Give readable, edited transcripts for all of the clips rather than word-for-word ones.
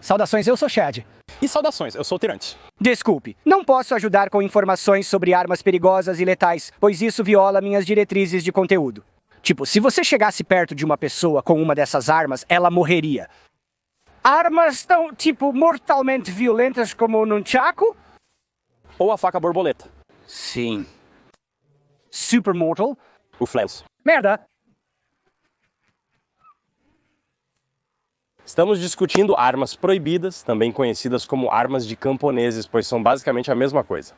Saudações, eu sou Chad. E saudações, eu sou o Tirante. Desculpe, não posso ajudar com informações sobre armas perigosas e letais, pois isso viola minhas diretrizes de conteúdo. Tipo, se você chegasse perto de uma pessoa com uma dessas armas, ela morreria. Armas tão, tipo, mortalmente violentas como o nunchaku? Ou a faca borboleta. Sim. Super mortal? O flails. Merda! Estamos discutindo armas proibidas, também conhecidas como armas de camponeses, pois são basicamente a mesma coisa.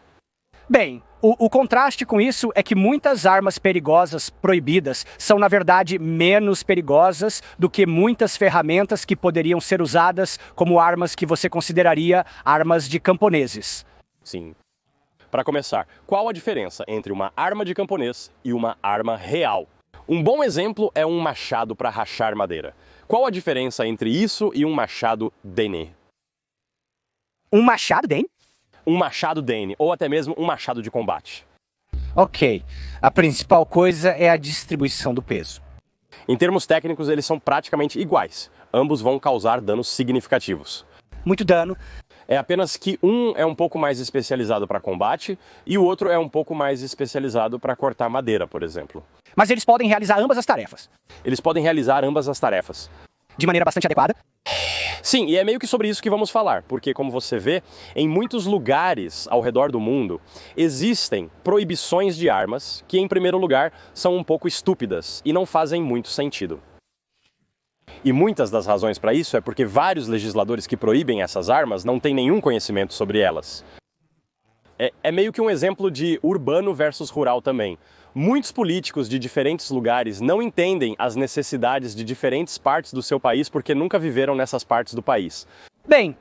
Bem, o contraste com isso é que muitas armas perigosas proibidas são, na verdade, menos perigosas do que muitas ferramentas que poderiam ser usadas como armas que você consideraria armas de camponeses. Sim. Para começar, qual a diferença entre uma arma de camponês e uma arma real? Um bom exemplo é um machado para rachar madeira. Qual a diferença entre isso e um machado Dene? Um machado, Dane? Um machado Dene, ou até mesmo um machado de combate. Ok. A principal coisa é a distribuição do peso. Em termos técnicos, eles são praticamente iguais. Ambos vão causar danos significativos. Muito dano. É apenas que um é um pouco mais especializado para combate e o outro é um pouco mais especializado para cortar madeira, por exemplo. Mas eles podem realizar ambas as tarefas. Eles podem realizar ambas as tarefas. De maneira bastante adequada. Sim, e é meio que sobre isso que vamos falar, porque como você vê, em muitos lugares ao redor do mundo, existem proibições de armas que, em primeiro lugar, são um pouco estúpidas e não fazem muito sentido. E muitas das razões para isso é porque vários legisladores que proíbem essas armas não têm nenhum conhecimento sobre elas. É meio que um exemplo de urbano versus rural também. Muitos políticos de diferentes lugares não entendem as necessidades de diferentes partes do seu país porque nunca viveram nessas partes do país. Bem,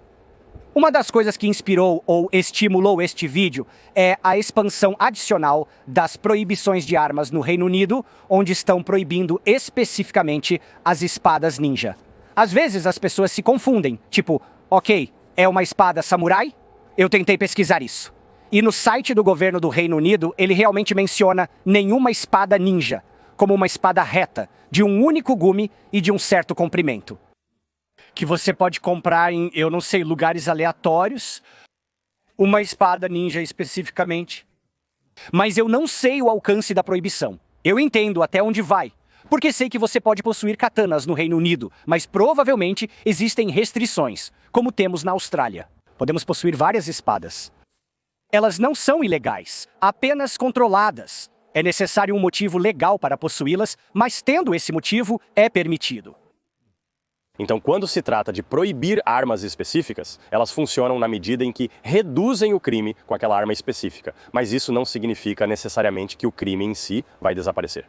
uma das coisas que inspirou ou estimulou este vídeo é a expansão adicional das proibições de armas no Reino Unido, onde estão proibindo especificamente as espadas ninja. Às vezes as pessoas se confundem, tipo, ok, é uma espada samurai? Eu tentei pesquisar isso. E no site do governo do Reino Unido, ele realmente menciona nenhuma espada ninja, como uma espada reta, de um único gume e de um certo comprimento. Que você pode comprar em, eu não sei, lugares aleatórios, uma espada ninja especificamente. Mas eu não sei o alcance da proibição. Eu entendo até onde vai, porque sei que você pode possuir katanas no Reino Unido, mas provavelmente existem restrições, como temos na Austrália. Podemos possuir várias espadas. Elas não são ilegais, apenas controladas. É necessário um motivo legal para possuí-las, mas tendo esse motivo, é permitido. Então, quando se trata de proibir armas específicas, elas funcionam na medida em que reduzem o crime com aquela arma específica. Mas isso não significa necessariamente que o crime em si vai desaparecer.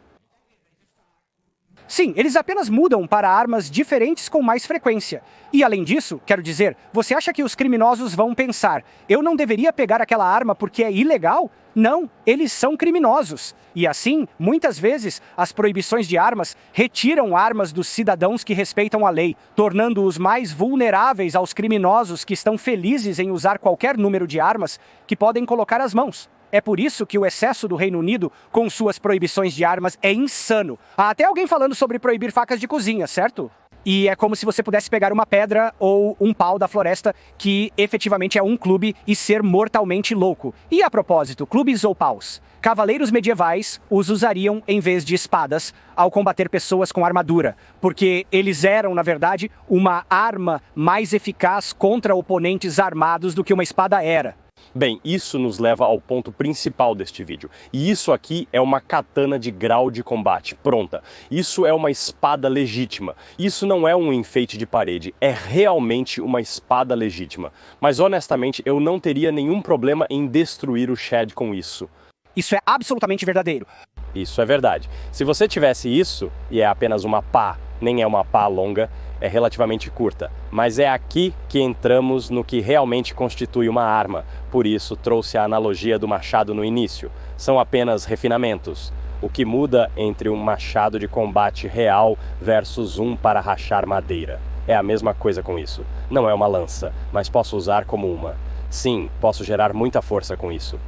Sim, eles apenas mudam para armas diferentes com mais frequência. E além disso, quero dizer, você acha que os criminosos vão pensar, eu não deveria pegar aquela arma porque é ilegal? Não, eles são criminosos. E assim, muitas vezes, as proibições de armas retiram armas dos cidadãos que respeitam a lei, tornando-os mais vulneráveis aos criminosos que estão felizes em usar qualquer número de armas que podem colocar as mãos. É por isso que o excesso do Reino Unido, com suas proibições de armas, é insano. Há até alguém falando sobre proibir facas de cozinha, certo? E é como se você pudesse pegar uma pedra ou um pau da floresta, que efetivamente é um clube, e ser mortalmente louco. E a propósito, clubes ou paus? Cavaleiros medievais os usariam em vez de espadas ao combater pessoas com armadura, porque eles eram, na verdade, uma arma mais eficaz contra oponentes armados do que uma espada era. Bem, isso nos leva ao ponto principal deste vídeo. E isso aqui é uma katana de grau de combate, pronta. Isso é uma espada legítima. Isso não é um enfeite de parede, é realmente uma espada legítima. Mas honestamente, eu não teria nenhum problema em destruir o Chad com isso. Isso é absolutamente verdadeiro. Isso é verdade. Se você tivesse isso, e é apenas uma pá, nem é uma pá longa, é relativamente curta. Mas é aqui que entramos no que realmente constitui uma arma. Por isso trouxe a analogia do machado no início. São apenas refinamentos. O que muda entre um machado de combate real versus um para rachar madeira. É a mesma coisa com isso. Não é uma lança, mas posso usar como uma. Sim, posso gerar muita força com isso.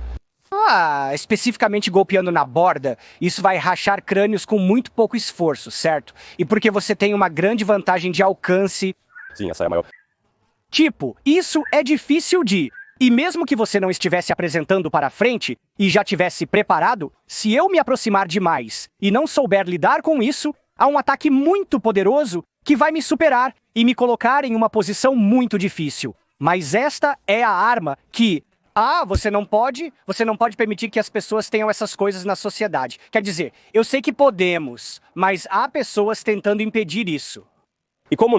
Especificamente golpeando na borda, isso vai rachar crânios com muito pouco esforço, certo? E porque você tem uma grande vantagem de alcance... Sim, essa é a maior... Tipo, isso é difícil de... E mesmo que você não estivesse apresentando para frente e já tivesse preparado, se eu me aproximar demais e não souber lidar com isso, há um ataque muito poderoso que vai me superar e me colocar em uma posição muito difícil. Mas esta é a arma que... você não pode permitir que as pessoas tenham essas coisas na sociedade. Quer dizer, eu sei que podemos, mas há pessoas tentando impedir isso. E como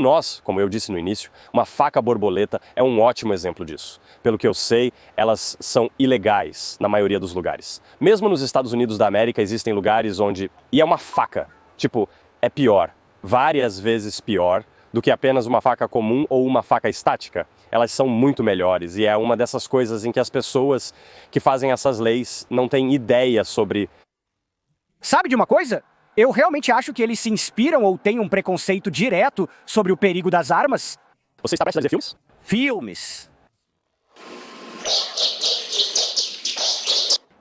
eu disse no início, uma faca borboleta é um ótimo exemplo disso. Pelo que eu sei, elas são ilegais na maioria dos lugares. Mesmo nos Estados Unidos da América existem lugares onde... E é uma faca. Tipo, é pior. Várias vezes pior do que apenas uma faca comum ou uma faca estática. Elas são muito melhores e é uma dessas coisas em que as pessoas que fazem essas leis não têm ideia sobre... Sabe de uma coisa? Eu realmente acho que eles se inspiram ou têm um preconceito direto sobre o perigo das armas. Você está prestes a dizer filmes? Filmes.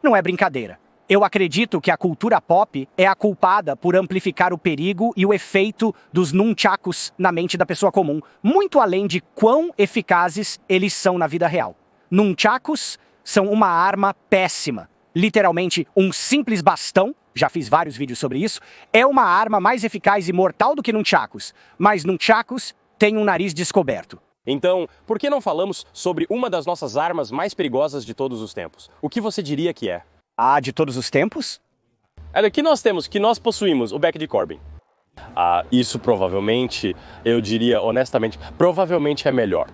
Não é brincadeira. Eu acredito que a cultura pop é a culpada por amplificar o perigo e o efeito dos nunchakus na mente da pessoa comum, muito além de quão eficazes eles são na vida real. Nunchakus são uma arma péssima. Literalmente, um simples bastão, já fiz vários vídeos sobre isso, é uma arma mais eficaz e mortal do que nunchakus, mas nunchakus têm um nariz descoberto. Então, por que não falamos sobre uma das nossas armas mais perigosas de todos os tempos? O que você diria que é? De todos os tempos? Que nós possuímos o Beck de Corbin. Isso provavelmente, eu diria honestamente, provavelmente é melhor.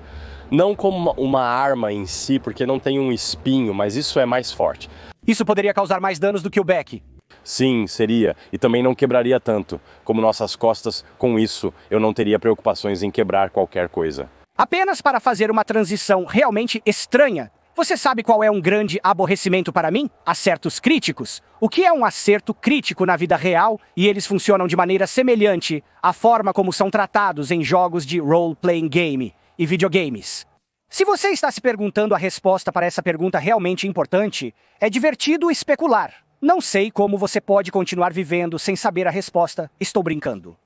Não como uma arma em si, porque não tem um espinho, mas isso é mais forte. Isso poderia causar mais danos do que o Beck? Sim, seria. E também não quebraria tanto. Como nossas costas, com isso, eu não teria preocupações em quebrar qualquer coisa. Apenas para fazer uma transição realmente estranha, você sabe qual é um grande aborrecimento para mim? Acertos críticos. O que é um acerto crítico na vida real e eles funcionam de maneira semelhante à forma como são tratados em jogos de role-playing game e videogames. Se você está se perguntando a resposta para essa pergunta realmente importante, é divertido especular. Não sei como você pode continuar vivendo sem saber a resposta. Estou brincando.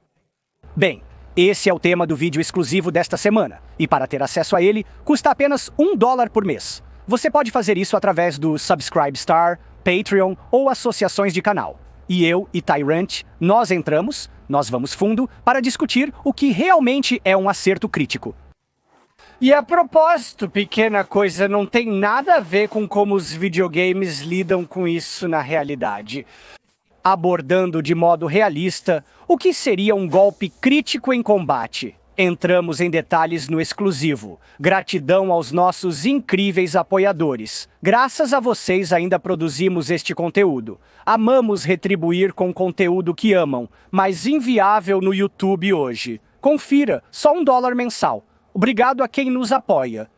Bem, esse é o tema do vídeo exclusivo desta semana. E para ter acesso a ele, custa apenas $1 por mês. Você pode fazer isso através do Subscribestar, Patreon ou associações de canal. E eu e Tyrant, nós vamos fundo para discutir o que realmente é um acerto crítico. E a propósito, pequena coisa, não tem nada a ver com como os videogames lidam com isso na realidade. Abordando de modo realista o que seria um golpe crítico em combate. Entramos em detalhes no exclusivo. Gratidão aos nossos incríveis apoiadores. Graças a vocês ainda produzimos este conteúdo. Amamos retribuir com conteúdo que amam, mas inviável no YouTube hoje. Confira, só $1 mensal. Obrigado a quem nos apoia.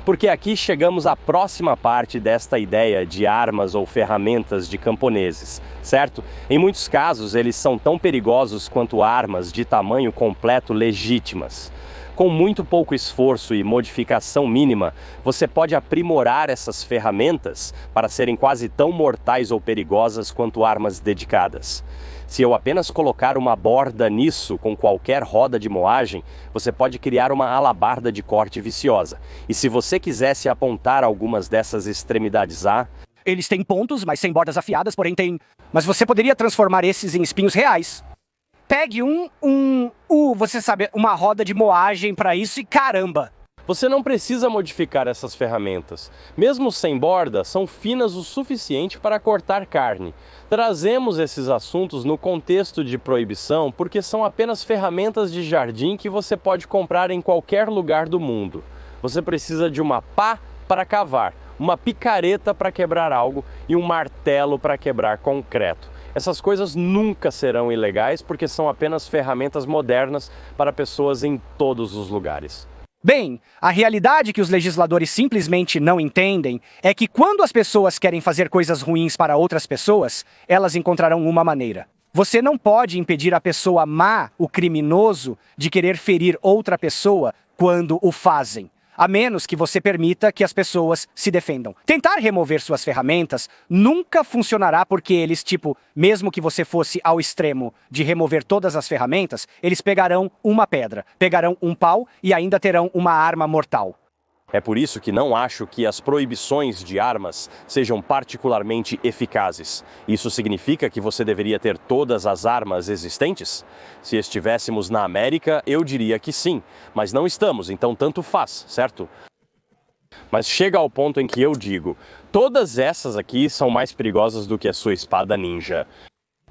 Porque aqui chegamos à próxima parte desta ideia de armas ou ferramentas de camponeses, certo? Em muitos casos, eles são tão perigosos quanto armas de tamanho completo legítimas. Com muito pouco esforço e modificação mínima, você pode aprimorar essas ferramentas para serem quase tão mortais ou perigosas quanto armas dedicadas. Se eu apenas colocar uma borda nisso com qualquer roda de moagem, você pode criar uma alabarda de corte viciosa. E se você quisesse apontar algumas dessas extremidades Eles têm pontos, mas sem bordas afiadas, porém tem... Mas você poderia transformar esses em espinhos reais. Pegue você sabe, uma roda de moagem para isso e caramba! Você não precisa modificar essas ferramentas. Mesmo sem borda, são finas o suficiente para cortar carne. Trazemos esses assuntos no contexto de proibição porque são apenas ferramentas de jardim que você pode comprar em qualquer lugar do mundo. Você precisa de uma pá para cavar, uma picareta para quebrar algo e um martelo para quebrar concreto. Essas coisas nunca serão ilegais porque são apenas ferramentas modernas para pessoas em todos os lugares. Bem, a realidade que os legisladores simplesmente não entendem é que quando as pessoas querem fazer coisas ruins para outras pessoas, elas encontrarão uma maneira. Você não pode impedir a pessoa má, o criminoso, de querer ferir outra pessoa quando o fazem. a menos que você permita que as pessoas se defendam. Tentar remover suas ferramentas nunca funcionará porque eles, mesmo que você fosse ao extremo de remover todas as ferramentas, eles pegarão uma pedra, pegarão um pau e ainda terão uma arma mortal. É por isso que não acho que as proibições de armas sejam particularmente eficazes. Isso significa que você deveria ter todas as armas existentes? Se estivéssemos na América, eu diria que sim, mas não estamos, então tanto faz, certo? Mas chega ao ponto em que eu digo, todas essas aqui são mais perigosas do que a sua espada ninja.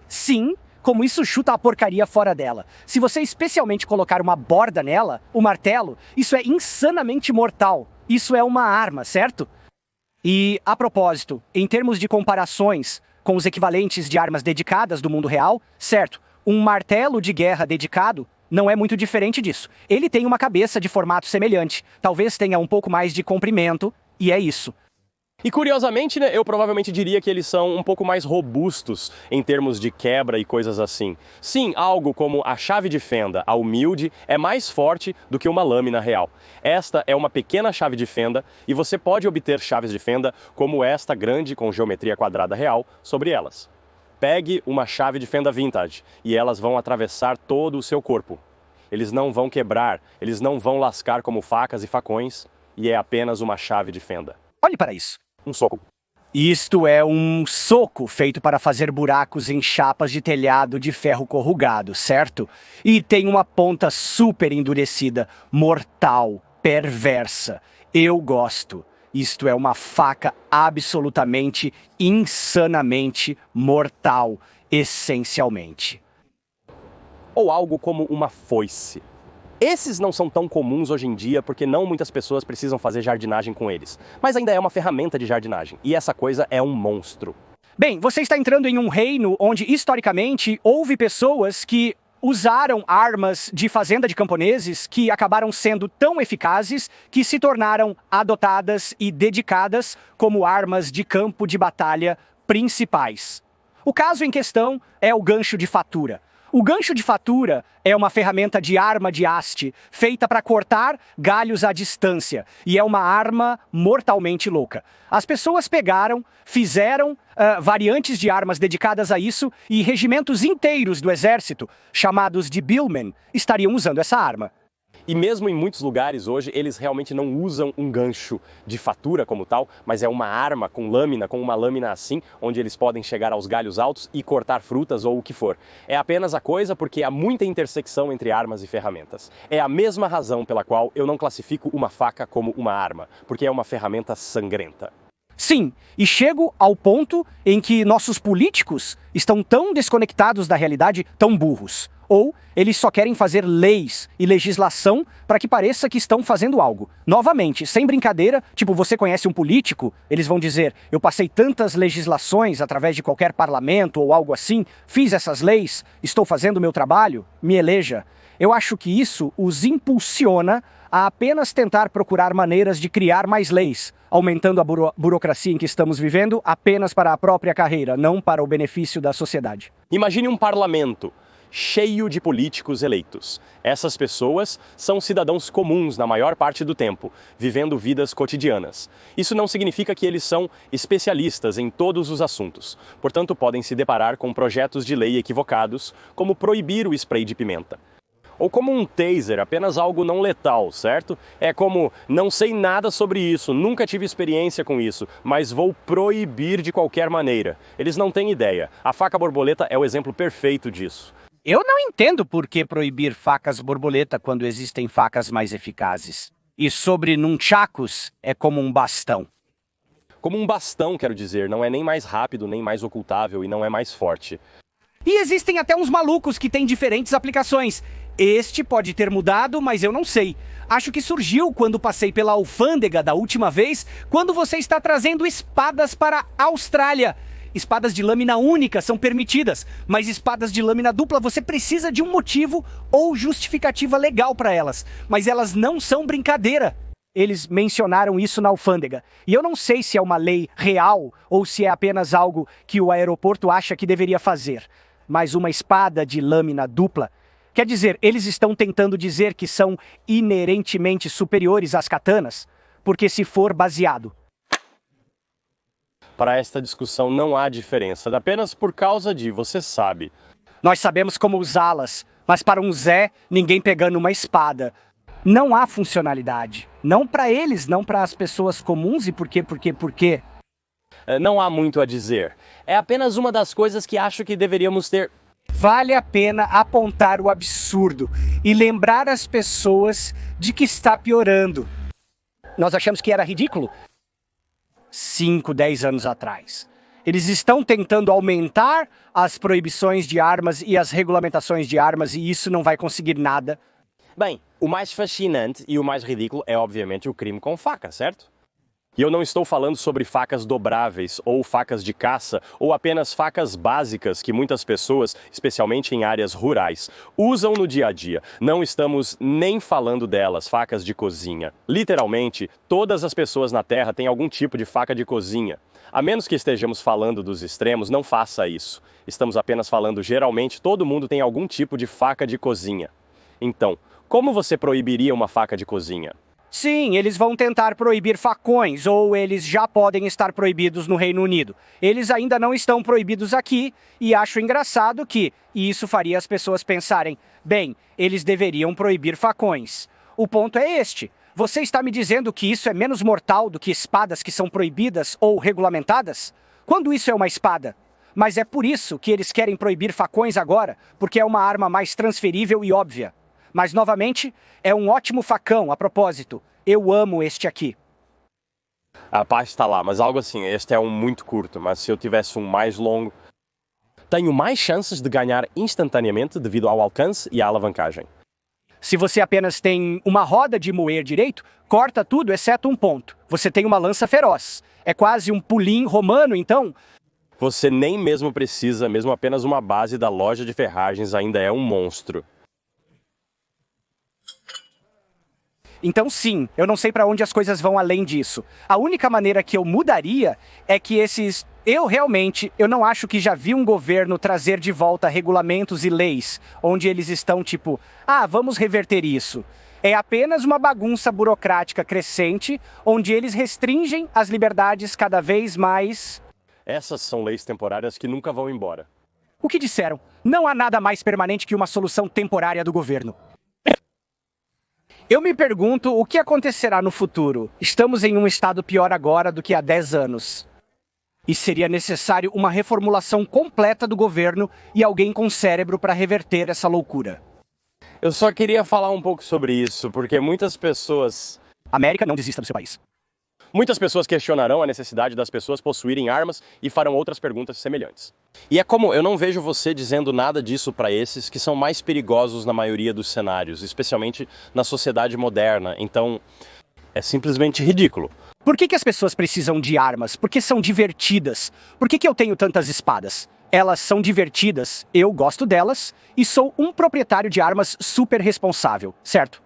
Sim, como isso chuta a porcaria fora dela. Se você especialmente colocar uma borda nela, o martelo, isso é insanamente mortal. Isso é uma arma, certo? E, a propósito, em termos de comparações com os equivalentes de armas dedicadas do mundo real, certo, um martelo de guerra dedicado não é muito diferente disso. Ele tem uma cabeça de formato semelhante, talvez tenha um pouco mais de comprimento, e é isso. E curiosamente, né, eu provavelmente diria que eles são um pouco mais robustos em termos de quebra e coisas assim. Sim, algo como a chave de fenda, a humilde, é mais forte do que uma lâmina real. Esta é uma pequena chave de fenda e você pode obter chaves de fenda como esta grande com geometria quadrada real sobre elas. Pegue uma chave de fenda vintage e elas vão atravessar todo o seu corpo. Eles não vão quebrar, eles não vão lascar como facas e facões, e é apenas uma chave de fenda. Olhe para isso. Um soco. Isto é um soco feito para fazer buracos em chapas de telhado de ferro corrugado, certo? E tem uma ponta super endurecida, mortal, perversa. Eu gosto. Isto é uma faca absolutamente, insanamente mortal, essencialmente. Ou algo como uma foice. Esses não são tão comuns hoje em dia porque não muitas pessoas precisam fazer jardinagem com eles. Mas ainda é uma ferramenta de jardinagem. E essa coisa é um monstro. Bem, você está entrando em um reino onde, historicamente, houve pessoas que usaram armas de fazenda de camponeses que acabaram sendo tão eficazes que se tornaram adotadas e dedicadas como armas de campo de batalha principais. O caso em questão é o gancho de fatura. O gancho de fatura é uma ferramenta de arma de haste feita para cortar galhos à distância e é uma arma mortalmente louca. As pessoas pegaram, fizeram variantes de armas dedicadas a isso e regimentos inteiros do exército, chamados de billmen, estariam usando essa arma. E mesmo em muitos lugares hoje, eles realmente não usam um gancho de fatura como tal, mas é uma arma com lâmina, com uma lâmina assim, onde eles podem chegar aos galhos altos e cortar frutas ou o que for. É apenas a coisa porque há muita intersecção entre armas e ferramentas. É a mesma razão pela qual eu não classifico uma faca como uma arma, porque é uma ferramenta sangrenta. Sim, e chego ao ponto em que nossos políticos estão tão desconectados da realidade, tão burros. Ou eles só querem fazer leis e legislação para que pareça que estão fazendo algo. Novamente, sem brincadeira, você conhece um político, eles vão dizer, eu passei tantas legislações através de qualquer parlamento ou algo assim, fiz essas leis, estou fazendo o meu trabalho, me eleja. Eu acho que isso os impulsiona a apenas tentar procurar maneiras de criar mais leis, aumentando a burocracia em que estamos vivendo apenas para a própria carreira, não para o benefício da sociedade. Imagine um parlamento cheio de políticos eleitos. Essas pessoas são cidadãos comuns na maior parte do tempo, vivendo vidas cotidianas. Isso não significa que eles são especialistas em todos os assuntos. Portanto, podem se deparar com projetos de lei equivocados, como proibir o spray de pimenta. Ou como um taser, apenas algo não letal, certo? É como, não sei nada sobre isso, nunca tive experiência com isso, mas vou proibir de qualquer maneira. Eles não têm ideia. A faca borboleta é o exemplo perfeito disso. Eu não entendo por que proibir facas borboleta quando existem facas mais eficazes. E sobre nunchakus é como um bastão. Como um bastão, quero dizer, não é nem mais rápido, nem mais ocultável e não é mais forte. E existem até uns malucos que têm diferentes aplicações. Este pode ter mudado, mas eu não sei. Acho que surgiu quando passei pela alfândega da última vez, quando você está trazendo espadas para a Austrália. Espadas de lâmina única são permitidas, mas espadas de lâmina dupla você precisa de um motivo ou justificativa legal para elas. Mas elas não são brincadeira. Eles mencionaram isso na alfândega. E eu não sei se é uma lei real ou se é apenas algo que o aeroporto acha que deveria fazer. Mas uma espada de lâmina dupla Quer dizer, eles estão tentando dizer que são inerentemente superiores às katanas? Porque se for baseado. Para esta discussão não há diferença, apenas por causa de, você sabe. Nós sabemos como usá-las, mas para um Zé, ninguém pegando uma espada. Não há funcionalidade. Não para eles, não para as pessoas comuns e por quê? Não há muito a dizer. É apenas uma das coisas que acho que deveríamos ter. Vale a pena apontar o absurdo e lembrar as pessoas de que está piorando. Nós achamos que era ridículo 5, 10 anos atrás. Eles estão tentando aumentar as proibições de armas e as regulamentações de armas e isso não vai conseguir nada. Bem, o mais fascinante e o mais ridículo é obviamente o crime com faca, certo? E eu não estou falando sobre facas dobráveis ou facas de caça ou apenas facas básicas que muitas pessoas, especialmente em áreas rurais, usam no dia a dia. Não estamos nem falando delas, facas de cozinha. Literalmente, todas as pessoas na Terra têm algum tipo de faca de cozinha. A menos que estejamos falando dos extremos, não faça isso. Estamos apenas falando geralmente todo mundo tem algum tipo de faca de cozinha. Então, como você proibiria uma faca de cozinha? Sim, eles vão tentar proibir facões, ou eles já podem estar proibidos no Reino Unido. Eles ainda não estão proibidos aqui, e acho engraçado que isso faria as pessoas pensarem, bem, eles deveriam proibir facões. O ponto é este. Você está me dizendo que isso é menos mortal do que espadas que são proibidas ou regulamentadas? Quando isso é uma espada? Mas é por isso que eles querem proibir facões agora, porque é uma arma mais transferível e óbvia. Mas, novamente, é um ótimo facão, a propósito. Eu amo este aqui. A paz está lá, mas algo assim, este é um muito curto, mas se eu tivesse um mais longo... Tenho mais chances de ganhar instantaneamente devido ao alcance e à alavancagem. Se você apenas tem uma roda de moer direito, corta tudo exceto um ponto. Você tem uma lança feroz. É quase um pulim romano, então... Você nem mesmo precisa, mesmo apenas uma base da loja de ferragens ainda é um monstro. Então sim, eu não sei para onde as coisas vão além disso. A única maneira que eu mudaria é que esses... Eu não acho que já vi um governo trazer de volta regulamentos e leis, onde eles estão tipo, vamos reverter isso. É apenas uma bagunça burocrática crescente, onde eles restringem as liberdades cada vez mais... Essas são leis temporárias que nunca vão embora. O que disseram? Não há nada mais permanente que uma solução temporária do governo. Eu me pergunto o que acontecerá no futuro. Estamos em um estado pior agora do que há 10 anos. E seria necessário uma reformulação completa do governo e alguém com cérebro para reverter essa loucura. Eu só queria falar um pouco sobre isso, porque muitas pessoas... América, não desista do seu país. Muitas pessoas questionarão a necessidade das pessoas possuírem armas e farão outras perguntas semelhantes. E é como eu não vejo você dizendo nada disso para esses que são mais perigosos na maioria dos cenários, especialmente na sociedade moderna. Então, é simplesmente ridículo. Por que as pessoas precisam de armas? Porque são divertidas. Por que eu tenho tantas espadas? Elas são divertidas, eu gosto delas e sou um proprietário de armas super responsável, certo?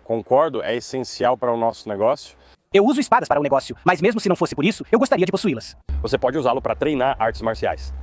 Concordo, é essencial para o nosso negócio. Eu uso espadas para o negócio, mas mesmo se não fosse por isso, eu gostaria de possuí-las. Você pode usá-lo para treinar artes marciais.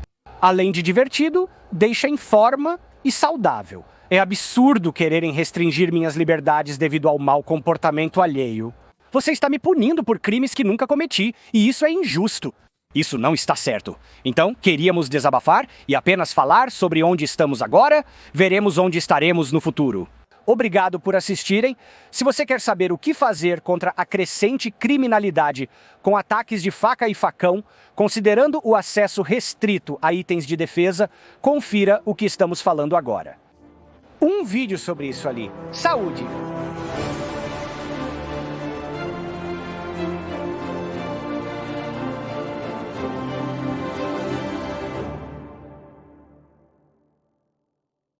Além de divertido, deixa em forma e saudável. É absurdo quererem restringir minhas liberdades devido ao mau comportamento alheio. Você está me punindo por crimes que nunca cometi, e isso é injusto. Isso não está certo. Então, queríamos desabafar e apenas falar sobre onde estamos agora, veremos onde estaremos no futuro. Obrigado por assistirem. Se você quer saber o que fazer contra a crescente criminalidade com ataques de faca e facão, considerando o acesso restrito a itens de defesa, confira o que estamos falando agora. Um vídeo sobre isso ali. Saúde!